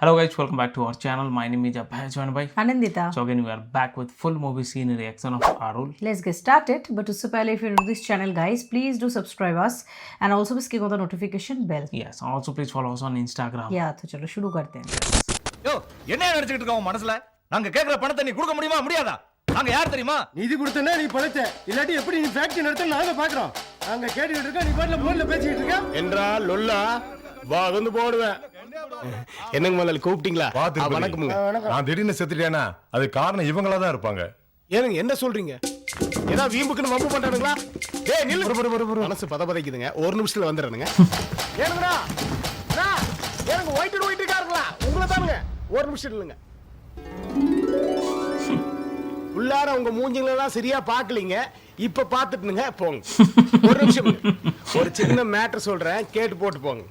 Hello guys, welcome back to our channel. My name is Abhay, joined by Anandita. So again we are back with full movie scene reaction of Arul. Let's get started. But to pehle, if you're new to this channel, guys, please do subscribe us and also please click on the notification bell. Yes, and also please follow us on Instagram. Yeah, तो चलो शुरू करते हैं. யோ என்ன நினைச்சிட்டு இருக்க உன் மனசுல நாங்க கேக்குற பணத்தை நீ கொடுக்க முடியுமா முடியாதா நாங்க யார் தெரியுமா நிதி கொடுத்தனா நீ பணத்தை இல்லாட்டி எப்படி நீ ஃபேக்டரி நடத்த நாங்க பாக்குறோம் நாங்க கேட்டுட்டு இருக்க நீ பாட்டுல போன்ல பேசிட்டு இருக்க என்றால் லொல்லா வா வந்து போடுவேன் என்னங்க முதல்ல கூப்பிட்டீங்களா வணக்கமுங்க நான் திடீர்னு செத்துட்டேனா அது காரணம் இவங்களா தான் இருப்பாங்க. ஏனுங்க என்ன சொல்றீங்க ஏதாவது வீம்புக்குன்னு வம்பு பண்றானுங்களா ஏய் நில்லு மனசு பதபதைக்குதுங்க ஒரு நிமிஷத்துல வந்துடுறேனுங்க ஏனுங்கடா ஏனுங்க ஒயிட் காருங்களா உங்களை தானுங்க ஒரு நிமிஷம் இல்லைங்க உள்ளார உங்க மூஞ்சிங்களெல்லாம் சரியா பாக்கலீங்க இப்ப பாத்துட்டுங்க போங்க ஒரு நிமிஷம் ஒரு சின்ன மேட்டர் சொல்றேன் கேட்டு போட்டு போங்க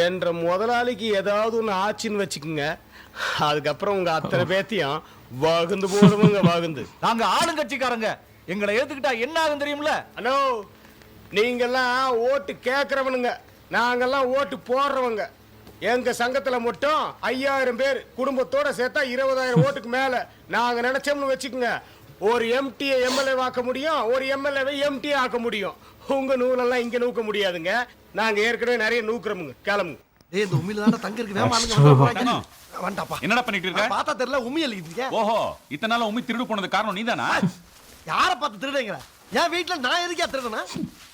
என்ற முதலாளிக்கு ஏதாவது ஒன்று ஆச்சுன்னு வச்சுக்கோங்க அதுக்கப்புறம் உங்க அத்தனை பேத்தையும் வகுந்து போடுவோங்க வகுந்து நாங்க ஆளுங்கட்சிக்காரங்க எங்களை ஏத்துக்கிட்டா என்ன ஆகும் தெரியும்ல அண்ணோ நீங்கெல்லாம் ஓட்டு கேட்கறவனுங்க நாங்கெல்லாம் ஓட்டு போடுறவங்க எங்க சங்கத்துல மட்டும் 5000 பேர் குடும்பத்தோட சேர்த்தா 20000 ஓட்டுக்கு மேல நாங்க நினைச்சோம்னு வச்சுக்கோங்க ஒரு எம்டியை எம்எல்ஏ ஆக்க முடியும் ஒரு எம்எல்ஏவை எம்டிஏ ஆக்க முடியும் உங்க நூலெல்லாம் இங்க நூக்க முடியாதுங்க நாங்க ஏற்கனவே நிறைய நூக்குறோமுங்க கிளம்புங்க ஏய் இந்த உமியில தான தங்க இருக்கு வேமானுங்க வந்துட்டாப்பா என்னடா பண்ணிட்டு இருக்க பார்த்தா தெரியல உமி எழுதிட்டு இருக்க ஓஹோ இத்தனை நாளா உம்மி திருடு போனது காரணம் நீதானா யார பார்த்து திருடுங்கற என் வீட்ல நான் எதுக்கே திருடுனா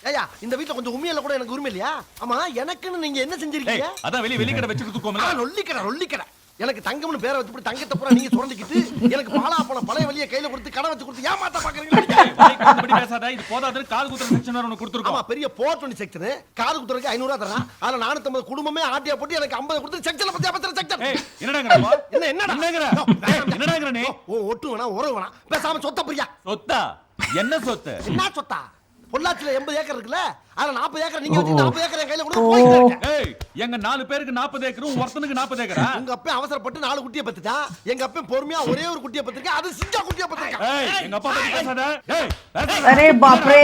ஏயா இந்த வீட்ல கொஞ்சம் உமியல கூட எனக்கு உரிமை இல்லையா ஆமா எனக்குன்னு நீங்க என்ன செஞ்சிருக்கீங்க அதான் வெளிக்கடை வச்சிட்டு தூக்கோம்ல ரொல்லிக்கடை எனக்கு தங்கம்னு பேரை வச்சு தங்கத்தை பூரா நீங்க சுரண்டிக்கிட்டு எனக்கு பாலாப்பழம் பழைய வழியை கையில கொடுத்து கடை வச்சு கொடுத்து ஏமாத்த பாக்குறீங்களா பேசாத இது போதாது காது குத்துற செக்ஷன் ஒன்னு கொடுத்துருக்கோம் ஆமா பெரிய போர்ட் செக்ஷன் காது குத்துறதுக்கு 500 ரூபாய் தரேன் அதுல 450 குடும்பமே ஆட்டியா போட்டு எனக்கு 50 கொடுத்து செக்ஷன்ல பத்தி பேசுற செக்ஷன் என்னடாங்கறப்பா என்னங்கற நீ ஓ ஒட்டு வேணா உறவு வேணா பேசாம சொத்த பிரியா சொத்தா என்ன சொத்து என்ன சொத்தா பொள்ளாச்சில 80 ஏக்கர் இருக்குல அதுல 40 ஏக்கர் நீங்க வச்சு 40 ஏக்கர் என் கையில கூட போயிட்டு ஏய் எங்க 4 பேருக்கு 40 ஏக்கரும் ஒருத்தனுக்கு 40 ஏக்கரா உங்க அப்பா அவசரப்பட்டு 4 குட்டியை பெத்துட்டா எங்க அப்பா பொறுமையா ஒரே ஒரு குட்டியை பெத்துருக்கு அது சிஞ்சா குட்டியை பெத்துருக்கு ஏய் எங்க அப்பா பத்தி பேசாத ஏய் अरे बाप रे.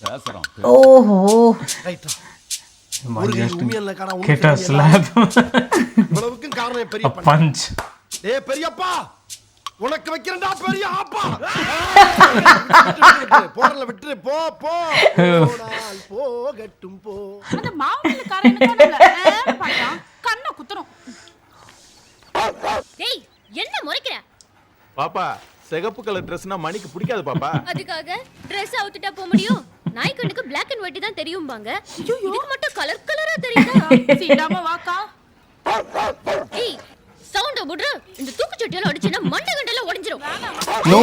பேசுறோம் ओहो. Right Man, just உமியல்ல kara get a slap. இவ்வளவுக்கு காரணம் A பெரிய punch. ஏய் பெரியப்பா உனக்கு வைக்கிறேன்டா பெரிய ஆப்பா போறல விட்டு போ போடால் போகட்டும் போ அந்த மாவட்டக்காரன் நம்மள பார்த்தான் கண்ணை குத்துறோம். டேய் என்ன முறைக்கிற பாப்பா சிகப்பு கலர் ட்ரெஸ்னா மணிக்கு பிடிக்காது பாப்பா அதுக்காக Dress அவுத்துட்டா போக முடியும் நாய் கண்ணுக்கு Black and White தான் தெரியும்பாங்க இதுக்கு மட்டும் கலர் கலரா தெரியுதா சீடாம வாக்கா. ஏய் சவுண்ட புட்ற இந்த தூக்கு சட்டியால அடிச்சேனா மண்டை கண்டல உடைஞ்சிரும் No.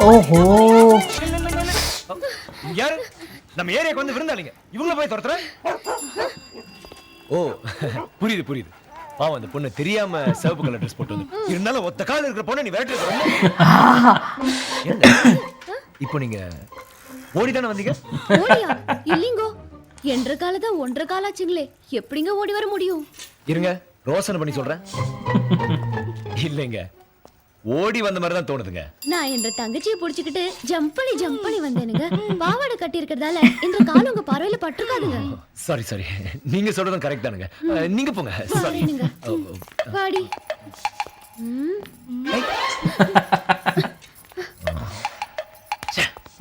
ओहो. யாரு நம்ம ஏரியாக்கு வந்து விருந்தாளிங்க இவங்கள போய் துரத்துற ஓ புரியுது பாவம் அந்த பொண்ணு தெரியாம சிவப்பு கலர் ட்ரெஸ் போட்டு வந்து இருந்தாலும் ஒத்த கால இருக்கிற பொண்ணு நீ விரட்டி இப்போ நீங்க ஓடிதானே வந்தீங்க ஓடியா இல்லீங்கோ என்ற காலதான் ஒன்றரை காலாச்சுங்களே எப்படிங்க ஓடி வர முடியும் இருங்க ரோசனை பண்ணி சொல்றேன் இல்லைங்க ஓடி வந்த மாதிரி தான் தோணுதுங்க நான் என்ற தங்கச்சியை புடிச்சுக்கிட்டு ஜம்ப் பண்ணி வந்தேனுங்க பாவாடை கட்டி இருக்கிறதால இந்த கால் உங்க பார்வையில பட்டிருக்காதுங்க சாரி நீங்க சொல்றதும் கரெக்ட் தானுங்க நீங்க போங்க சாரி சரிங்க. வாடி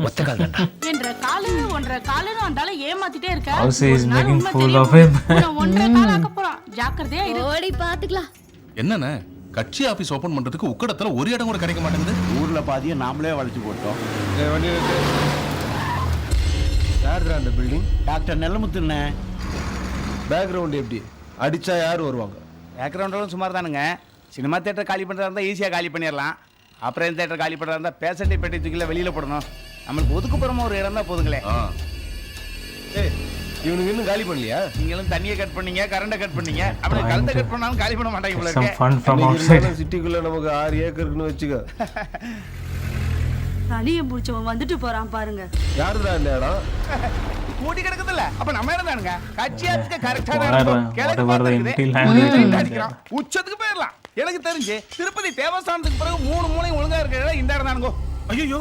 ஒத்த கால் தான்டா என்ற காலு ஒன்றரை காலுன்னு வந்தால ஏமாத்திட்டே இருக்க. How she is ஒரு நாள் making உண்மை fool தெரியும். of him. உன்னை ஒன்றரை கால் ஆக்க போறான். ஜாக்கிரதையா இரு. ஓடி பாத்துக்கலாம் என்னண்ணே கட்சி ஆபீஸ் ஓபன் பண்றதுக்கு உக்கடத்துல ஒரு இடம் கூட கிடைக்க மாட்டேங்குது ஊர்ல பாதியை நாமளே வளைச்சு போட்டோம் யாருடா அந்த பில்டிங்? டாக்டர் நெல்லமுத்துண்ணே பேக்ரவுண்ட் எப்படி? அடிச்சா யார் வருவாங்க? பேக்ரவுண்டும் சுமார் தானுங்க சினிமா தேட்டர் காலி பண்ணுறதா இருந்தால் ஈஸியாக காலி பண்ணிடலாம் அப்புறம் இந்த தேட்டர் காலி பண்ணுறதா இருந்தால் பேசண்டி பெட்டி தூக்கில வெளியில் போடணும் நம்மளுக்கு ஒதுக்குப்புறமா ஒரு இடம் தான் போதுங்களே ஏய் இவனுக்கு இன்னும் காலி பண்ணலையா? நீங்களும் தண்ணியை கட் பண்ணீங்க கரண்டை கட் பண்ணீங்க அப்படி கரண்டை கட் பண்ணாலும் காலி பண்ண மாட்டாங்க இவ்வளோ Some இருக்கே fun from outside. சிட்டிக்குள்ள நமக்கு 6 ஏக்கர் இருக்குன்னு வச்சுக்க. சளியை பிடிச்சவன் வந்துட்டு போறான் பாருங்க. யாருடா இந்த இடம்? கூட்டி கிடக்குதுல்ல அப்ப நம்ம இடம் தானுங்க கட்சியாச்சுக்கு கரெக்டான whatever the empty land is. உச்சத்துக்கு போயிடலாம் எனக்கு தெரிஞ்சு திருப்பதி தேவஸ்தானத்துக்கு பிறகு 3 மூலையும் ஒழுங்கா இருக்கிற இடம் இந்த இடம் தானுங்கோ ஐயோ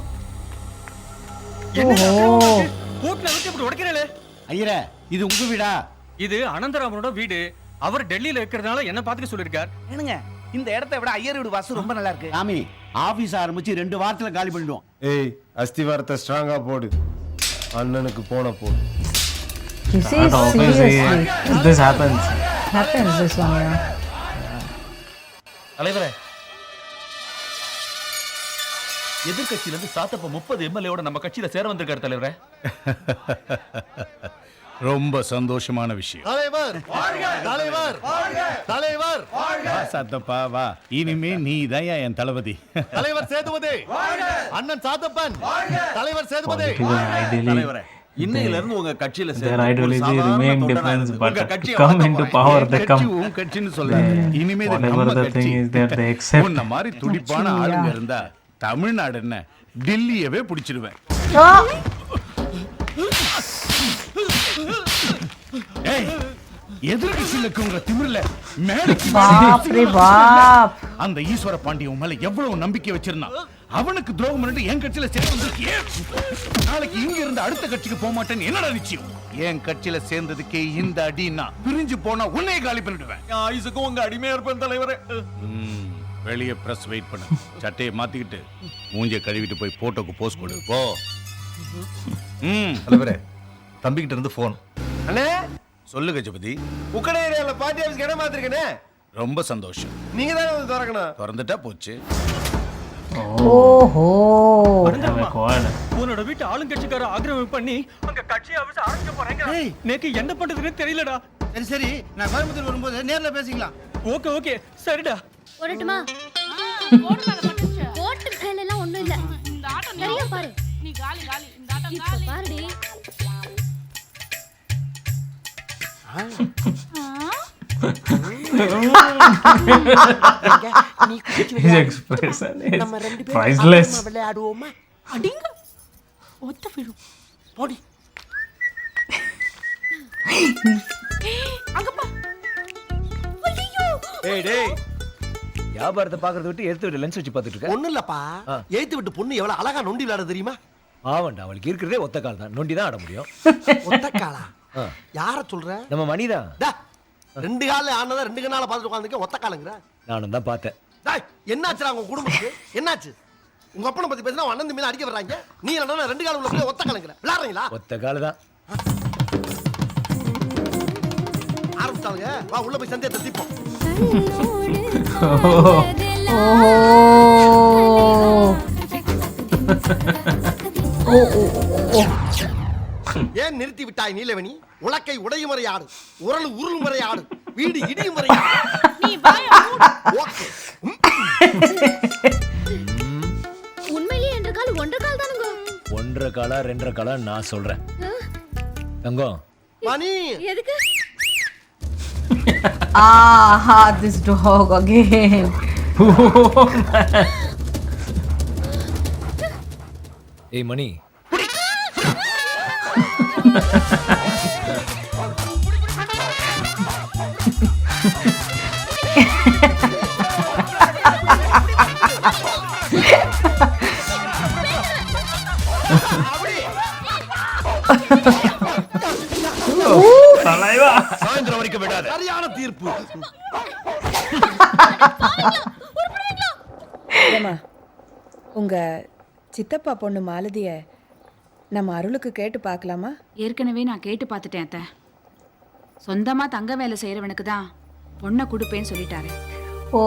ओहो. கூட்டுல வச்சு இப்படி உடைக்கிறே. ஐயரே இது உங்க வீடா? இது அனந்தராமனோட வீடு. அவர் டெல்லியில இருக்கிறதுனால என்ன பாத்துக்க சொல்லிருக்கார். என்னங்க இந்த இடத்தை விட ஐயர் வீடு வாசு ரொம்ப நல்லா இருக்கு. சாமி ஆபீஸ் ஆரம்பிச்சு 2 வாரத்துல காலி பண்ணிடுவோம். ஏய் அஸ்திவாரத்தை ஸ்ட்ராங்கா போடு. அண்ணனுக்கு போன போடு. You say But obviously, seriously. this happens. Happens this one, yeah. தலைவரே, எதிர்கட்சியில இருந்து சாத்தப்ப 30 எம்எல்ஏவோட நம்ம கட்சியில சேர வந்திருக்காரு தலைவரே. ரொம்ப சந்தோஷமான விஷயம். தலைவர் தலைவர் தலைவர் சாத்தப்பா வா, இனிமே நீ தான் என் தளபதி. தலைவர் சேதுபதி அண்ணன் சாத்தப்பன் தலைவர் சேதுபதி. Political ideally, இன்னையில இருந்து உங்க கட்சியில their ideology remain different, but to come into power, they come. உன் கட்சின்னு சொல்லாத. இனிமே இது Whatever நம்ம the கட்சி. thing is that they accept. உன்ன மாதிரி துடிப்பான Actually, ஆளுங்க yeah. இருந்தா தமிழ்நாடு என்ன டெல்லியவே பிடிச்சிடுவேன். Oh! ஏய் எதிர்கட்சியில இருக்கவங்க திமிரல மேடைக்கு Baap re baap. அந்த ஈஸ்வர பாண்டியன் மேல எவ்வளவு நம்பிக்கை வச்சிருந்தான். அவனுக்கு துரோகம் பண்ணிட்டு என் கட்சியில சேர்ந்து வந்திருக்கியே. நாளைக்கு இங்க இருந்து அடுத்த கட்சிக்கு போக மாட்டேன்னு என்னடா நிச்சயம்? என் கட்சியில சேர்ந்ததுக்கே இந்த அடின்னா பிரிஞ்சு போனா உன்னை காலி பண்ணிடுவேன். ஆயுசுக்கும் உங்க அடிமையா இருப்பேன் தலைவரே. வெளியே பிரஸ் வெயிட் பண்ணு. சட்டையை மாத்திக்கிட்டு மூஞ்ச கழுவிட்டு போய் போட்டோக்கு போஸ்ட் கொடு போ. தலைவரே, தம்பிக்கிட்ட இருந்து போன். அண்ணே சொல்லு கஜபதி. உக்கட ஏரியால பார்ட்டி ஆபீஸ்க்கு இடம் மாத்திருக்கனே. ரொம்ப சந்தோஷம். நீங்க தானே வந்து திறக்கணும். திறந்துட்டா போச்சு. ஓஹோ. உன்னோட வீட்டு ஆளுங்கட்சிக்கார ஆக்கிரமிப்பு பண்ணி அங்க கட்சி ஆபீஸ் ஆரம்பிக்க போறாங்க. நேக்கு என்ன பண்றதுன்னு தெரியலடா. சரி சரி நான் கோயம்புத்தூர் வரும்போது நேர்ல பேசிக்கலாம். ஓகே ஓகே சரிடா. போடட்டுமா? போட்டு மேல போட்டுச்சு. போட்டு மேல எல்லாம் ஒண்ணும் இல்ல. இந்த ஆட்டம் நிறைய பாரு. நீ காலி காலி. இந்த ஆட்டம் இப்ப காலி. பாருடி. His expression is priceless. விளையாடுவோமா? அடிங்க. ஒத்த விழு. போடி. அங்க பா. ஏய் டேய், வியாபாரத்தை பாக்குறத விட்டு எடுத்து விட்டு லென்ஸ் வச்சு பாத்துட்டு இருக்க. ஒண்ணும் இல்லப்பா. ஏத்து விட்டு பொண்ணு எவ்வளவு அழகா நொண்டி விளையாட தெரியுமா? ஆவண்டா, அவளுக்கு இருக்கிறதே ஒத்த கால் தான். நொண்டி தான் ஆட முடியும். ஒத்தக்காலா? யார சொல்ற? நம்ம மணிதான். டா, 2 கால்ல ஆனத 2 கண்ணால பாத்துட்டு உட்கார்ந்திருக்க ஒத்தக்காலங்கற. நானும் தான் பார்த்தேன். டேய், என்னாச்சுடா உங்க குடும்பத்துக்கு? என்னாச்சு? உங்க அப்பனை பத்தி பேசினா அண்ணன் தம்பி அடிக்க வர்றாங்க. நீ என்னடா 2 கால் உள்ள போய் ஒத்தக்காலங்கற. விளையாடுறீங்களா? ஒத்த கால் தான். ஆரம்பிச்சாங்க. வா உள்ள போய் சந்தையை தட்டிப்போம். ஏன் நிறுத்தி விட்டாய் நீலவேணி? உலக்கை உடையும் வரை ஆடு, உரல் உருளும் வரை ஆடு, வீடு இடியும் வரை ஆடு. நீ வாய மூடு. ஓகே. உண்மையிலேயே என்ற கால் 1.5 கால் தானுங்க. 1.5 காலா 2.5 காலா நான் சொல்றேன். தங்கம் மணி எதுக்கு? Aha, this dog again. ஏய் மணி, சாயந்தரம் வரைக்கும் விடாத. சரியான தீர்ப்பு. ஏம்மா, உங்க சித்தப்பா பொண்ணு மாலதிய நம்ம அருளுக்கு கேட்டு பார்க்கலாமா? ஏற்கனவே நான் கேட்டு பார்த்துட்டேன் அத்தை. சொந்தமா தங்க வேலை செய்யறவனுக்கு தான் பொண்ணை கொடுப்பேன்னு சொல்லிட்டாரு. ஓ.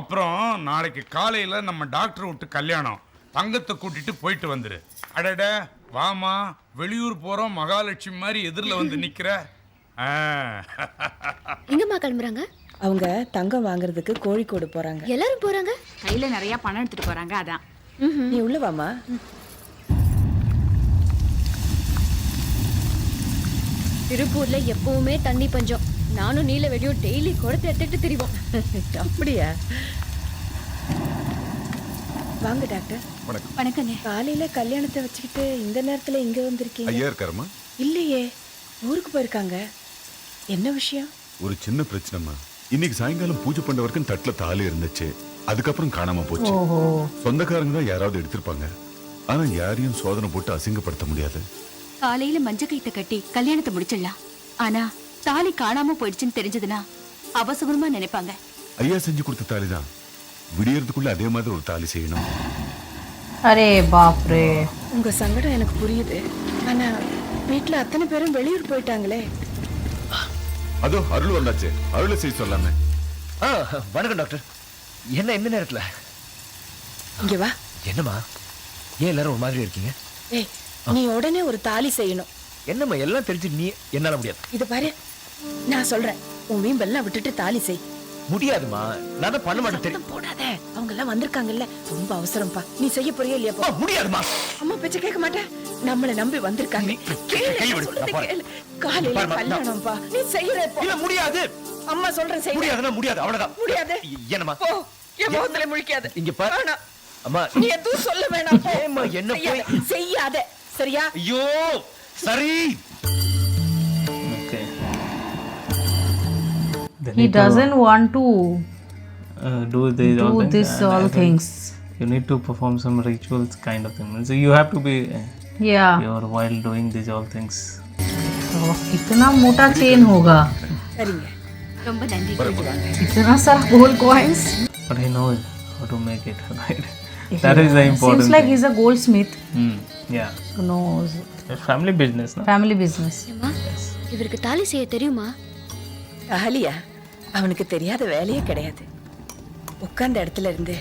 அப்புறம் நாளைக்கு காலையில நம்ம டாக்டர் விட்டு கல்யாணம். தங்கத்தை கூட்டிட்டு போயிட்டு வந்துரு. அடட வாமா, வெளியூர் போறோம் மகாலட்சுமி மாதிரி எதிரில் வந்து நிக்கிற. எங்கம்மா கிளம்புறாங்க? அவங்க தங்கம் வாங்குறதுக்கு கோழிக்கோடு போறாங்க. எல்லாரும் போறாங்க. கையில நிறைய பணம் எடுத்துட்டு போறாங்க, அதான். நீ உள்ள வாமா. திருப்பூர்ல எப்பவுமே தண்ணி பஞ்சம். நானும் நீலவேணியும் டெய்லி குடத்தை எடுத்துட்டு திரிவோம். அப்படியா? வாங்க டாக்டர். வணக்கங்க. காலையில கல்யாணத்தை வச்சுக்கிட்டு இந்த நேரத்துல இங்க வந்திருக்கீங்க? ஐயா இருக்காருமா? இல்லையே, ஊருக்கு போயிருக்காங்க. என்ன விஷயம்? ஒரு சின்ன பிரச்சனைமா. இன்னைக்கு சாயங்காலம் பூஜை பண்ண வரைக்கும் தட்டுல தாலி இருந்துச்சு. அதுக்கப்புறம் காணாம போச்சு. சொந்தக்காரங்க தான் யாராவது எடுத்திருப்பாங்க. ஆனா யாரையும் சோதனை போட்டு அசிங்கப்படுத்த முடியாது. காலையில மஞ்ச கைத்த கட்டி கல்யாணத்தை முடிச்சிடலாம். ஆனா தாலி காணாம போயிடுச்சுன்னு தெரிஞ்சதுன்னா அவசரமா நினைப்பாங்க. ஐயா செஞ்சு கொடுத்த தாலி தான். விடியறதுக்குள்ள அதே மாதிரி ஒரு தாலி செய்யணும். அரே பாப்ரே. உங்க சங்கடம் எனக்கு புரியுது. ஆனா வீட்ல அத்தனை பேரும் வெளியூர் போயிட்டாங்களே. அதோ அருள் வந்தாச்சு. அருளை செய்ய சொல்லாமே. வணக்கம் டாக்டர். என்ன இந்த நேரத்துல? இங்க வா. என்னம்மா ஏன் எல்லாரும் ஒரு மாதிரி இருக்கீங்க? ஏய், நீ உடனே ஒரு தாலி செய்யணும். என்னம்மா எல்லாம் தெரிஞ்சு நீ என்னால முடியாது. இத பாரு, நான் சொல்றேன், உன் வீம்பெல்லாம் விட்டுட்டு தாலி செய். முடியாதுமா, நான் தான் பண்ண மாட்டேன். சத்தம் போடாத, அவங்க எல்லாம் வந்திருக்காங்கல்ல, ரொம்ப அவசரம்ப்பா. நீ செய்ய போறியா இல்லையா? முடியாதுமா. அம்மா பேச்ச கேட்க மாட்டேன். நம்மள நம்பி வந்திருக்காங்க. காலையில கல்யாணம்ப்பா, நீ செய்யறப்ப. இல்ல முடியாது. அம்மா சொல்றேன் செய். முடியாதுன்னா முடியாது, அவ்வளவுதான். முடியாது. என்னம்மா? போ, என் முகத்துல முழிக்காத. இங்க பாரு. அம்மா நீ எதுவும் சொல்ல வேணாம். ஏம்மா என்ன போய் செய்யாத, சரியா? ஐயோ சரி. Okay. He doesn't want to do this all things. You need to perform some rituals kind of thing. So you have to be pure while doing these all things. तो कितना मोटा चेन होगा. சரிங்க. ரொம்ப நன்றி. इतना सारा gold coins. But he knows how to make it right. That is the important Seems like thing. he's a goldsmith. Yeah. Who knows? Family business, no? Family business. இவருக்கு தாலி செய்ய தெரியுமா? தாலியா? அவனுக்கு தெரியாத வேலையே கிடையாது. உட்கார்ந்த இடத்துல இருந்து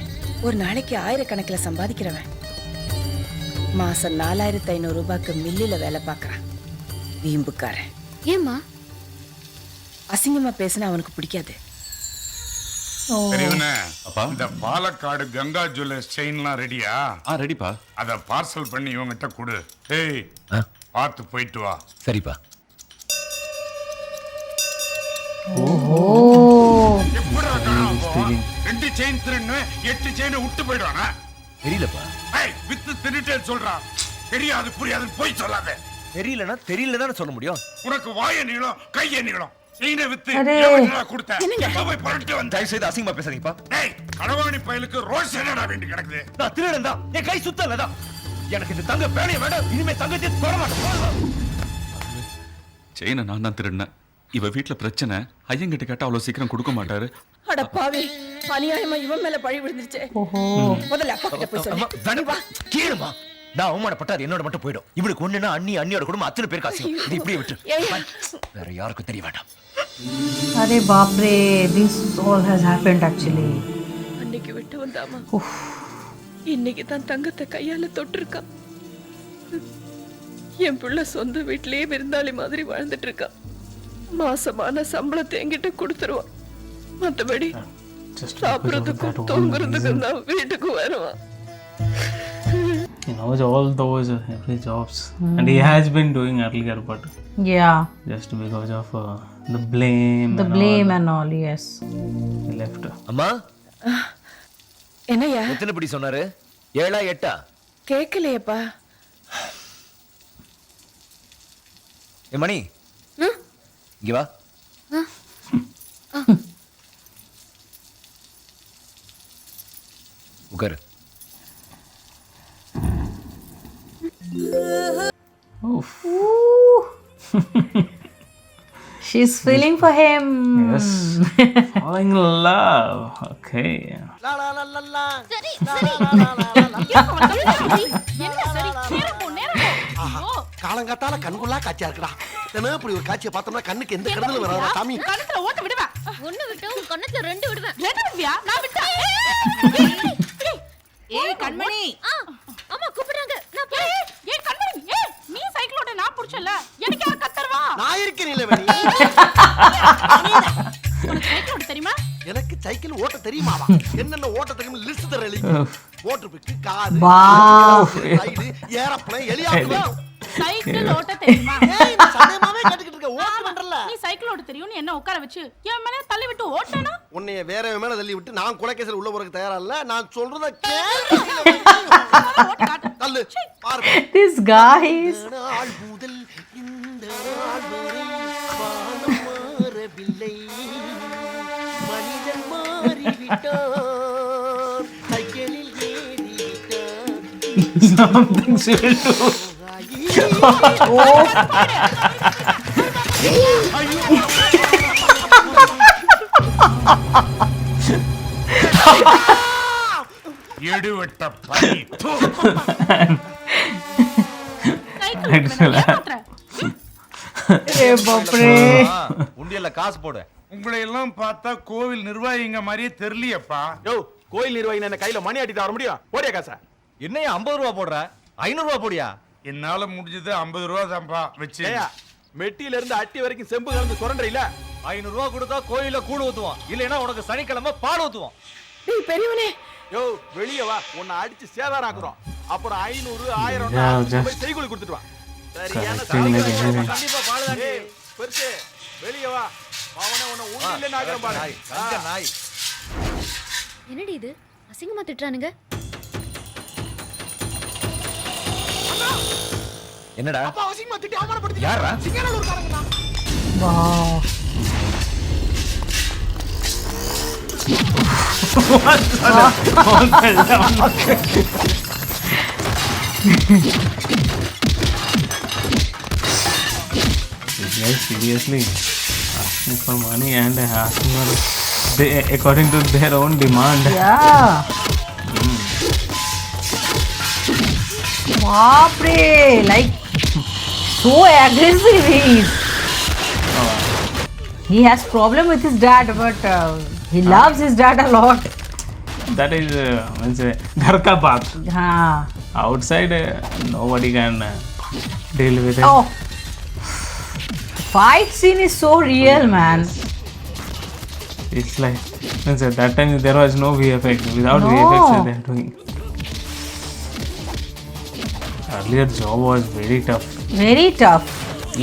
ஒரு நாளைக்கு 1000 கணக்கில் சம்பாதிக்கிறவன். மாசம் 4500 ரூபாய்க்கு மில்லில வேலை பார்க்கறான். வீம்புக்காரன். ஏமா? அசிங்கமா பேசினா அவனுக்கு பிடிக்காது. தெரியுனே, இந்த பாலக்காடு கங்கா ஜுவல்லர்ஸ் செயின்லாம் ரெடியா? ரெடிப்பா. அத பார்சல் பண்ணி இவங்கிட்ட கொடு. ஏய், பார்த்து போயிட்டு வா. சரிப்பா. ஓஹோ. எப்படிடா காணாம போவான்? 2 செயின் திருன்னு 8 செயினை விட்டு போயிடுவானா? தெரியலப்பா. ஏய், வித்து திருட்டேன்னு சொல்றா. தெரியாது புரியாதுன்னு போய் சொல்லாத. தெரியலன்னா சொல்ல முடியும். உனக்கு வாய நீளம் கைய நீளம். செயினை வித்து அரே. எவன்டா கொடுத்த? எப்ப போய் பரட்டு வந்த? தயவு செய்து அசிங்கமா பேசாதீங்கப்பா. ஏய், களவாணி பயலுக்கு ரோஸ் என்னடா வேண்டி கிடக்குது? நான் திருடன் தான். என் கை சுத்தலதான். எனக்கு இந்த தங்க பேணைய வேண்டாம். இனிமே தங்கத்தை தொட மாட்டேன். செயினை நான் தான் திருடினேன். இவ வீட்டுல பிரச்சனை. ஐயங்கிட்ட கேட்டா அவ்வளவு சீக்கிரம் கொடுக்க மாட்டாரு. அட பாவி, அநியாயமா இவன் மேல பழி விழுந்துருச்சே. ஓஹோ. முதல்ல அப்பா கிட்ட போய் சொல்லு. வேணுமா? கேளுமா. நான் அவமானப்பட்டது என்னோட மட்டும் போயிடும். இவளுக்கு ஒண்ணுன்னா அண்ணியோட குடும்பம் அத்தனை பேர் காசு. இது இப்படியே விட்டு வேற யாருக்கும் தெரிய வேண்டாம். अरे बाप रे, this all has happened actually. அன்னைக்கு விட்டு வந்தாமா. இன்னைக்கு தான் தங்கத்தை கையால தொட்டிருக்கான். என் பிள்ளை சொந்த வீட்டிலேயே விருந்தாளி மாதிரி வாழ்ந்துட்டு இருக்கான். மாசமான சம்பளத்தை என்கிட்ட கொடுத்துருவான். மற்றபடி சாப்பிட்றதுக்கும் தூங்குறதுக்கும் தான் வீட்டுக்கு வருவான். He knows all those every jobs, and he has been doing earlier, but just because of the blame and all, yes, he left. அம்மா, என்னையா? எத்தனை படி சொன்னாரு? 7 8? கேட்கலையப்பா. ஏ மணி, இங்க வா. உட்காரு. She's feeling for him. Yes. Falling in love. Okay. லா லா லா லா லா. சரி என்ன சரி நேரா போ. காலங்காத்தால கண்குள்ளா காட்சியா இருக்குடா. தினம் இப்படி ஒரு காட்சியை பார்த்தோம்னா கண்ணுக்கு எந்த கெடுதலும் வராதா சாமி? கணத்துல ஓட்ட விடுவா. ஒண்ணு விட்டு உன் கண்ணத்துல 2 விடுவேன். 2 விடுவியா? நான் விட்டா. ஏய் கண்மணி. அம்மா கூப்பிடுறாங்க. நான் போய். ஏய் கண்மணி, ஏய் நீ சைக்கிள் ஓட்ட நான் புடிச்சல. எனக்கு யார் கத்தறவா? நான் இருக்கேன் இல்லவேணி. உனக்கு சைக்கிள் ஓட்ட தெரியுமா? எனக்கு சைக்கிள் ஓட்ட தெரியுமாவா? என்னென்ன ஓட்ட தெரியும் லிஸ்ட் தரலி. Motor bike, car, ride, aeroplane, helicopter. Cycle ஓட்ட தெரியுமா? ஏய் நான் சந்தேகமாவே கேட்டுக்கிட்டு இருக்க. ஓட்ட பண்றல. நீ சைக்கிள் ஓட்ட தெரியும்னு என்ன உட்கார வச்சு என் மேல தள்ளி விட்டு ஓட்டனா? உன்னைய வேற மேல தள்ளி விட்டு நான் குலகேசல் உள்ள போறதுக்கு தயாரா இல்ல. நான் சொல்றத கேளு. தள்ளு. பாரு. This guys. நாள் முதல் இந்த நாள் வரை வானம் மாறவில்லை. மனிதன் மாறிவிட்டான். சைக்கிளில் ஏறிவிட்டான். Something she will do. எடுவட்ட பனி. உண்டியல்ல காசு போடு. உங்களை எல்லாம் பார்த்தா கோவில் நிர்வாகிங்க மாதிரியே தெரியலையப்பா. யோ கோயில் நிர்வாகி என்ன கையில மணி ஆட்டிட்டு வர முடியும்? போடியா காசா. என்னையா 50 ரூபா போடுற? 500 ரூபா போடியா. என்னால முடிஞ்சது 50 ரூபா தான்ப்பா வச்சு. ஏயா மெட்டில இருந்து அட்டி வரைக்கும் செம்பு கலந்து சுரண்டறில. 500 ரூபா கொடுத்தா கோயில்ல கூழ் ஊத்துவான். இல்லைன்னா உனக்கு சனிக்கிழமை பால் ஊத்துவான். டேய் பெரியவனே, யோ வெளிய வா, உன்னை அடிச்சு சேதாராக்குறோம். அப்புறம் 500 1000 போய் செய்கூலி கொடுத்துட்டு வா. சரியான கண்டிப்பா பால் தான். ஏய் பெருசு வெளிய வா. அவனே உன்னை ஊண்டில நாக்குறேன் பாரு. நாய். என்னடி இது அசிங்கமா திட்டுறானுங்க? என்னடா அப்பா அசிங்கமா திட்டி அவமானப்படுத்தி. யாரா? சிங்கனூர்காரங்க. Wow. Guys, seriously asking for money and asking for according to their own demand. Yeah. Baapre, like so aggressive he is. He has problem with his dad, but he loves his dad a lot. That is ghar ka baat. हाँ. Outside nobody can deal with it. Oh, the fight scene is so real, man. It's like means at that time there was no VFX. Without No. VFX they are doing. Earlier job was very tough. Very tough.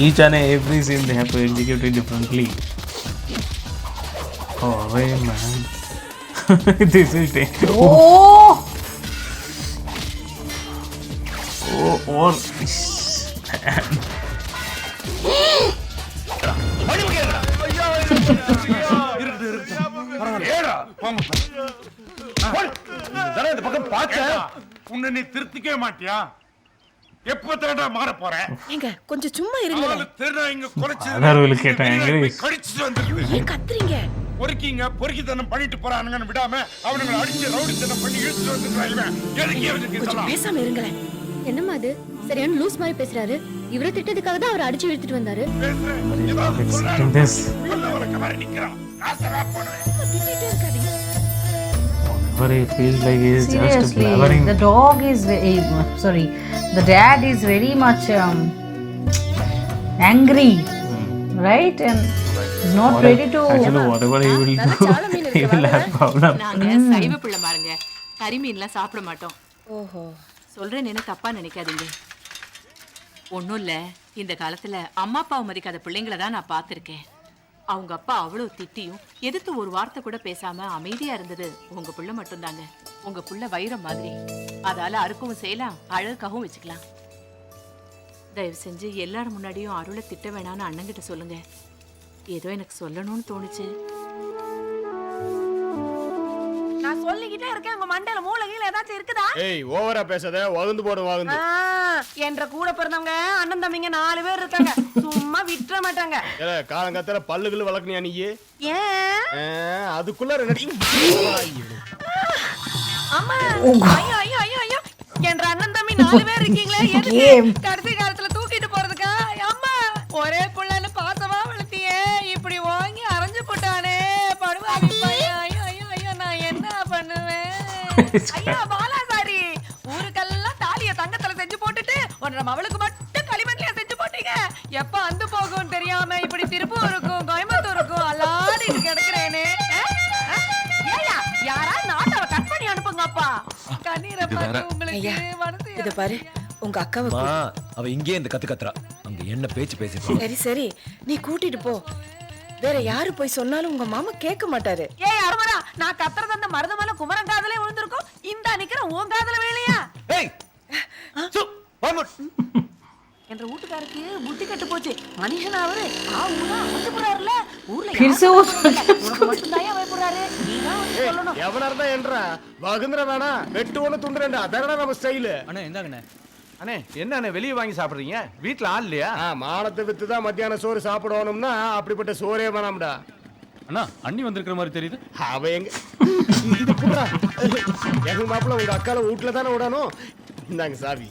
Each and every scene they have to execute it differently. Oh wait, man. This will take. Oh. Or இந்த பக்கம் பாக்க உன்னை நீ திருத்திக்கவே மாட்டியா? எப்ப தேடா மாற போற? ஏங்க கொஞ்சம் சும்மா இருங்க. தேடா இங்க குறைச்சு Father will get angry. கடிச்சிட்டு வந்துருக்கு. ஏன் கத்துறீங்க? பொறுக்கித்தனம் பண்ணிட்டு போறானுங்கன்னு விடாம அவனுங்களை அடிச்சு ரவுடித்தனம் பண்ணி இழுத்துட்டு வந்துட்டான் இவன். எதுக்கு இவனுக்கு கொஞ்சம் இதெல்லாம்? பேசாம இருங்களேன். என்னம்மா அது சரியான லூஸ் மாதிரி பேசுறாரு. இவரை திட்டதுக்காக தான் அவர் அடிச்சு இழுத்துட்டு வந்தாரு. accepting this. திட்டிட்டே இருக்காதீங்க. But he feels like he is just Seriously, blabbering. the dog is sorry, the dad is very much angry, right? And he's not ready to. Actually, whatever he will do, he will have problem. நாங்க சைவ பிள்ளை மாறுங்க. கறிமீன்லாம் சாப்பிட மாட்டோம். ஓஹோ. சொல்றேன் என்ன தப்பா நினைக்காதீங்க. ஒன்றும் இல்லை, இந்த காலத்தில் அம்மா அப்பாவை மதிக்காத பிள்ளைங்களை தான் நான் பார்த்துருக்கேன். அவங்க அப்பா அவ்வளோ திட்டியும் எதிர்த்து ஒரு வார்த்தை கூட பேசாம அமைதியா இருந்தது உங்க புள்ள மட்டும்தாங்க. உங்க புள்ள வைரம் மாதிரி, அதால அறுக்கவும் செய்யலாம், அழகுக்காகவும் வச்சுக்கலாம். தயவு செஞ்சு எல்லாரும் முன்னாடியும் அருளை திட்ட வேணான்னு அண்ணங்கிட்ட சொல்லுங்க. ஏதோ எனக்கு சொல்லணும்னு தோணுச்சு. நான் சொல்லிக்கிட்டே இருக்கேன், உங்க மண்டையில மூளை கீழ ஏதாச்சும் இருக்குதா? ஏய் ஓவரா பேசாத, வகுந்து போடு வகுந்து. என்ற கூட பிறந்தவங்க அண்ணன் தம்பிங்க 4 பேர் இருக்காங்க. சும்மா விட்டுற மாட்டாங்க. ஏல காலங்கத்தல பல்லுகள் வளர்க்கணியா நீ? ஏன் அதுக்குள்ள ரெடி. அம்மா ஐயோ ஐயோ ஐயோ ஐயோ, என்ற அண்ணன் தம்பி 4 பேர் இருக்கீங்களே, எதுக்கு கடைசி காலத்துல தூக்கிட்டு போறதுக்கா? அம்மா ஒரே புள்ளன்னு பாசமா வளர்த்தியே, இப்படி வாங்கி அரைஞ்சு போட்டானே படுவாவி பையன். ஐயோ ஐயோ ஐயோ, நான் என்ன பண்ணுவேன்? ஐயா பாலாசாரி, ஊருக்கெல்லாம் தாலிய தங்கத்துல செஞ்சு போட்டுட்டு ஒன்றரை அவளுக்கு மட்டும் களிமண்ல செஞ்சு போட்டீங்க. எப்ப அந்து போகும் தெரியாம இப்படி திருப்பூருக்கும் கோயம்புத்தூருக்கும் அல்லாடிட்டு கிடக்குறேனே. ஏயா யாரா நாட்டை கட் பண்ணி அனுப்புங்கப்பா. கண்ணீரை பார்த்து உங்களுக்கு மனசு. இத பாரு, உங்க அக்காவை அவ இங்கே இந்த கத்துறா. அங்க என்ன பேச்சு பேசிட்டு. சரி சரி, நீ கூட்டிட்டு போ. வேற யாரு போய் சொன்னாலும் உங்க மாமா கேட்க மாட்டாரு. ஏய் அருமரா, நான் கத்துறது அந்த மருதமலை குமரன் காதலே விழுந்திருக்கும். இந்த நிக்கிற உன் காதல வேலையா? ஏய் என்ற வீட்டுக்காருக்கு புத்தி கட்டு போச்சு. மனுஷன் அவரு ஊரா அமைச்சு போறாருல. ஊர்ல फिर से वो உனக்கு மட்டும் தான் பயப்படுறாரு. நீதான் வந்து சொல்லணும். எவனா இருந்தா என்றா வகுந்துற வேணா வெட்டு ஒண்ணு துண்டு ரெண்டு அதானடா நம்ம ஸ்டைலு. அண்ணே இந்தாங்கண்ணே. அண்ணே என்ன வெளியே வாங்கி சாப்பிடுறீங்க? வீட்டுல ஆள் இல்லையா? மானத்தை வித்து தான் மத்தியான சோறு சாப்பிடணும்னா அப்படிப்பட்ட சோறே வேணாம்டா. அண்ணா அண்ணி வந்திருக்கிற மாதிரி தெரியுது. அவ எங்க இது புடுறா. எங்க மாப்பிள்ள உங்க அக்கால வீட்டுல தானே விடணும். இந்தாங்க சாவி.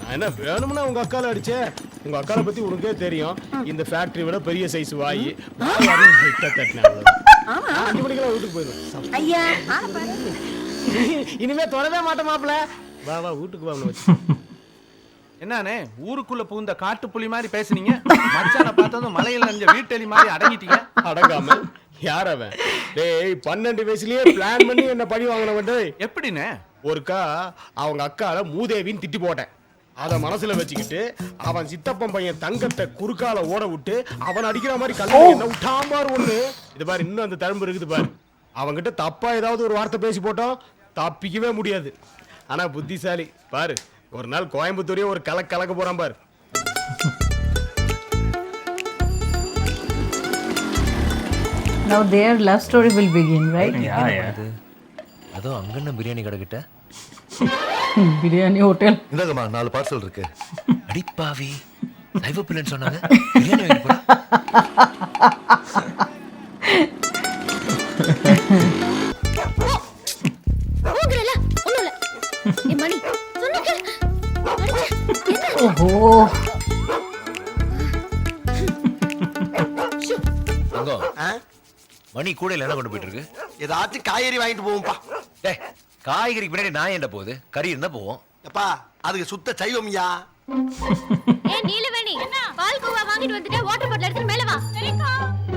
நான் என்ன வேணும்னா உங்க அக்கால அடிச்சேன். உங்க அக்கால பத்தி உனக்கே தெரியும். இந்த ஃபேக்டரி விட பெரிய சைஸ் வாய். ஆமா 5 மணிக்கெல்லாம் வீட்டுக்கு போயிடும். ஐயா ஆள பாரு. இனிமே தொடவே மாட்டேன் மாப்பிள்ள. வா வா வீட்டுக்கு வா. என்னண்ணே ஊருக்குள்ள புகுந்த காட்டுப்புலி மாதிரி பேசுனீங்க. மச்சான பார்த்ததும் மலையில நஞ்ச வீட்டெலி மாதிரி அடங்கிட்டீங்க. அடங்காம யார் அவன்? டேய் 12 வயசுலயே பிளான் பண்ணி என்ன பழி வாங்கினவன். எப்படிண்ணே? ஒருக்கா அவங்க அக்கால மூதேவின்னு திட்டி போட்டேன். அத மனசுல வச்சுக்கிட்டு அவன் சித்தப்பன் பையன் தங்கத்தை குறுக்கால ஓட விட்டு அவன் அடிக்கிற மாதிரி கல்ல என்ன விட்டாம்பார் ஒண்ணு. இது பாரு இன்னும் அந்த தழும்பு இருக்குது பாரு. அவன்கிட்ட தப்பா ஏதாவது ஒரு வார்த்தை பேசி போட்டோம் தப்பிக்கவே முடியாது. ஆனா புத்திசாலி பாரு. ஒரு நாள் கோயம்புத்தூரே ஒரு கலக்க போறான் பாரு. Now their love story will begin, right? Yeah. அதோ அங்கண்ண பிரியாணி கடை கிட்ட Biryani hotel. இந்தாங்கம்மா 4 பார்சல் இருக்கு. அடிப்பாவி சைவ பிள்ளைன்னு சொன்னாங்க. பிரியாணி வாங்கி போறா. போங்கறல ஒண்ணுல ஏ மணி சொன்னக்கு ஓஹோ அங்கோ மணி கூடையில என்ன கொண்டு போயிட்டு இருக்கு? ஏதாச்சும் காய்கறி வாங்கிட்டு போவோம்ப்பா. டேய் காய்கறிக்கு பின்னாடி நான் என்ன போகுது? கறி இருந்தா போவோம். எப்பா அதுக்கு சுத்த சைவம்யா. ஏ நீலவேணி பால்கோவா வாங்கிட்டு வந்துட்டு வாட்டர் பாட்டில் எடுத்து மேல வா. சரிக்கா.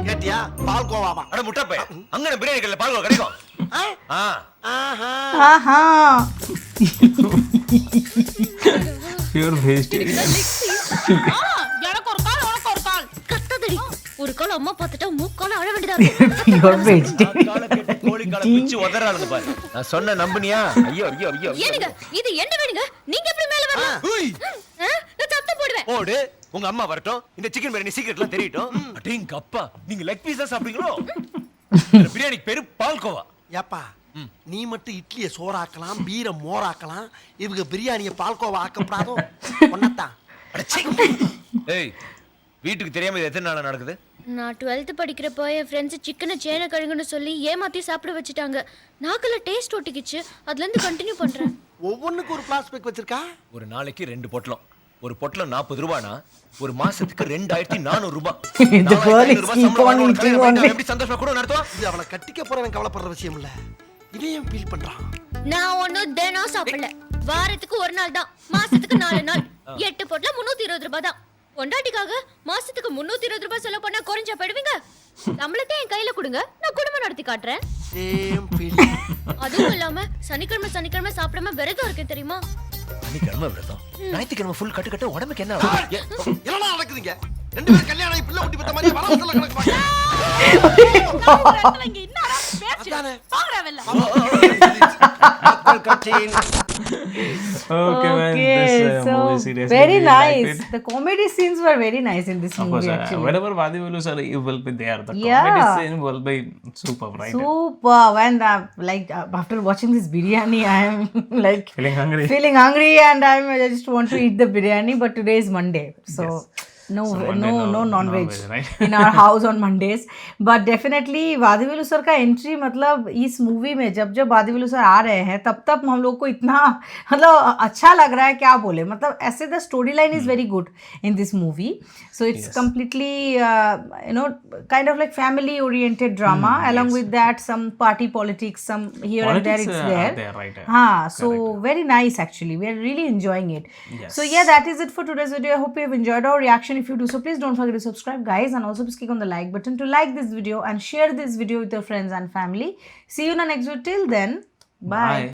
கேட்டியா? பால்கோவாவா? அட முட்டை பைய. அங்கன பிரியாணி கடையில பால்கோவா கிடைக்கும். ஆஹா Pure vegetarian. எனக்கு ஒரு கால் உனக்கு ஒரு கால். கத்ததடி. ஒரு கால் அம்மா பார்த்துட்டா மூக்கால அழ வேண்டியதா இருக்கு. Pure vegetarian. கால கேட்டு கோழி கால பிச்சு உதறாளுங்க பாரு. நான் சொன்ன நம்புனியா? ஐயோ ஐயோ ஐயோ. ஏனுங்க இது என்ன வேணுங்க? நீங்க எப்படி மேல வரலாம்? நான் சத்தம் போடுவேன். போடு. உங்க அம்மா வரட்டும். இந்த சிக்கன் பிரியாணி சீக்கிரட்லாம் தெரியட்டும். அடேங்க அப்பா. நீங்க லெக் பீஸா சாப்பிடுறீங்களோ? இந்த பிரியாணிக்கு பேரு பால்கோவா. ஏப்பா நீ மட்டும் இட்லியை சோறாக்கலாம் பீரை மோராக்கலாம். இவங்க பிரியாணியை பால்கோவா ஆக்கப்படாதோ? ஒன்னத்தான். ஏய் வீட்டுக்கு தெரியாம இது எத்தனை நாளா நடக்குது? நான் 12th படிக்கிறப்போ என் ஃப்ரெண்ட்ஸ் சிக்கனை சேனை கழுங்குன்னு சொல்லி ஏமாத்தி சாப்பிட வச்சுட்டாங்க. நாக்குல டேஸ்ட் ஒட்டிக்கிச்சு. அதுல இருந்து கண்டினியூ பண்றேன். ஒவ்வொன்னுக்கு ஒரு பிளாஸ்டிக் வச்சிருக்கா. ஒரு நாளைக்கு 2 பொட்டலம். ஒரு பொட்டலம் 40 ரூபானா ஒரு மாசத்துக்கு 2400 ரூபாய். The girl is keep on eating only. எப்படி சந்தோஷமா கூட நடத்துவா? இது அவளை கட்டிக்க போறவன் கவலைப்படுற விஷயம் இல்ல. இதையும் ஃபீல் பண்றான். நான் ஒன்னும் தினம் சாப்பிடல. வாரத்துக்கு ஒரு நாள் தான். மாசத்துக்கு 4 நாள். 8 பொட்டலம் 320 ரூபாய் தான். பொண்டாட்டிக்காக மாசத்துக்கு 320 ரூபாய் செலவு பண்ணா குறைஞ்சா போயிடுவீங்க? சம்பளத்தை என் கையில கொடுங்க. நான் குடும்பம் நடத்தி காட்டுறேன். Same feeling. அதுவும் இல்லாம சனிக்கிழமை சாப்பிடாம விரதம் இருக்கு தெரியுமா? சனிக்கிழமை விரதம். ஞாயிற்றுக்கிழமை ஃபுல் கட்டு உடம்புக்கு என்ன? என்ன நடக்குதுங்க? 2 பேரும் கல்யாணம் ஆகி பிள்ளை ஊட்டி பெத்த மாதிரி வரவசல்ல கிடக்குறாங்க. இங்க என்னடா பேச்சு? பாங்கடா வெல்ல. Okay, man. This so movie seriously very really liked nice. it. The comedy scenes were very nice in this Of course, movie actually. whenever Vadivelu sir will be there, the Yeah. comedy scene will be superb, right? Superb. And after watching this biryani, I am like Feeling hungry. and I just want to eat the biryani. But today is Monday, so. No non-veg right? in our house on Mondays. But definitely Vadivelu sir का entry मतलब इस movie में जब वादीवेलु sir आ रहे हैं तब हम लोग को इतना मतलब अच्छा लग रहा है, क्या बोले, मतलब ऐसे the storyline is very good in this movie. So it's completely kind of like family oriented drama. Along with that some party politics, some here and there it's there. Right? So very nice actually. We are really enjoying it. Yes. So yeah, that is it for today's video. I hope you have enjoyed our reaction. If you do so, please don't forget to subscribe, guys, and also please click on the like button to like this video and share this video with your friends and family. See you in the next video. Till then, bye.